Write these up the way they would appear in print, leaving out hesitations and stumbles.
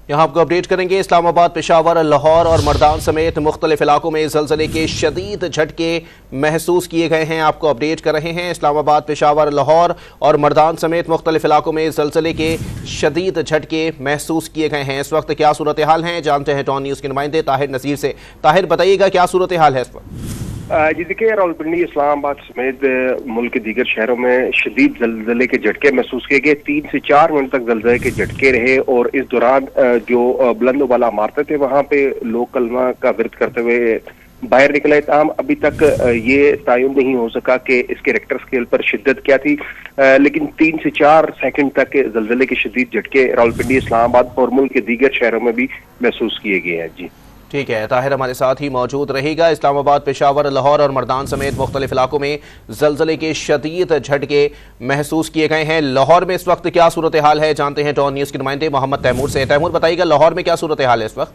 यहाँ आपको अपडेट करेंगे। इस्लामाबाद, पेशावर, लाहौर और मर्दान समेत मुख्तलिफ इलाकों में ज़लज़ले के शदीद झटके महसूस किए गए हैं। आपको अपडेट कर रहे हैं। इस्लामाबाद, पेशावर, लाहौर और मर्दान समेत मुख्तलिफ इलाकों में ज़लज़ले के शदीद झटके महसूस किए गए हैं। इस वक्त क्या सूरत हाल है, जानते हैं टॉन न्यूज़ के नुमाइंदे ताहिर नज़ीर से। ताहिर, बताइएगा क्या सूरत हाल है इस वक्त? जी देखिए, रावलपिंडी, इस्लामाबाद समेत मुल्क के दीगर शहरों में शदीद जलजले के झटके महसूस किए गए। 3 से 4 मिनट तक जलजले के झटके रहे और इस दौरान जो बुलंद वाला इमारतें थे वहां पे लोग कलमा का विरद करते हुए बाहर निकले। ताहम अभी तक ये तयन नहीं हो सका कि इसके रेक्टर स्केल पर शिद्दत क्या थी, लेकिन 3 से 4 सेकंड तक जलजले के शदीद झटके रावलपिंडी, इस्लामाबाद और मुल्क के दीगर शहरों में भी महसूस किए गए हैं। जी ठीक है, ताहिर हमारे साथ ही मौजूद रहेगा। इस्लामाबाद, पेशावर, लाहौर और मर्दान समेत मुख्तलिफ इलाकों में ज़लज़ले के शदीद झटके महसूस किए गए हैं। लाहौर में इस वक्त क्या सूरत हाल है, जानते हैं टॉन न्यूज़ के नुमाइंदे मोहम्मद तैमूर से। तैमूर, बताइएगा लाहौर में क्या सूरत हाल है इस वक्त?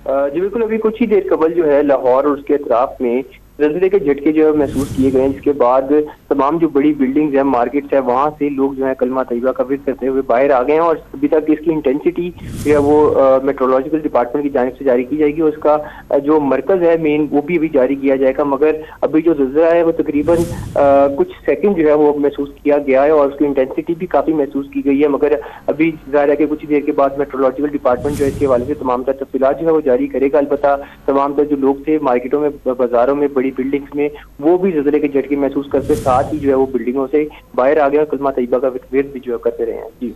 जी बिल्कुल, अभी कुछ ही देर कबल जो है लाहौर और उसके अतराफ में ज़लज़ले के झटके जो है महसूस किए गए हैं, जिसके बाद तमाम जो बड़ी बिल्डिंग्स हैं, मार्केट्स है, वहाँ से लोग जो है कलमा तैयबा का विरद करते हुए बाहर आ गए हैं। और अभी तक इसकी इंटेंसिटी जो है वो मेट्रोलॉजिकल डिपार्टमेंट की जानिब से जारी की जाएगी और उसका जो मरकज़ है मेन वो भी अभी जारी किया जाएगा। मगर अभी जो ज़लज़ला है वो तकरीबन कुछ सेकंड जो है वो महसूस किया गया है और उसकी इंटेंसिटी भी काफ़ी महसूस की गई है। मगर अभी ज़ाहिर है कि कुछ देर के बाद मेट्रोलॉजिकल डिपार्टमेंट जो है इसके हवाले से तमाम तर तफसीलात जो है वो जारी करेगा। अलबत्ता तमाम तर जो लोग थे मार्केटों में, बाजारों में, बड़ी बिल्डिंग्स में, वो भी ज़लज़ले के झटके महसूस करते साथ ही जो है वो बिल्डिंगों से बाहर आ गया और कलमा तैयबा का विरद भी जो है करते रहे हैं। जी।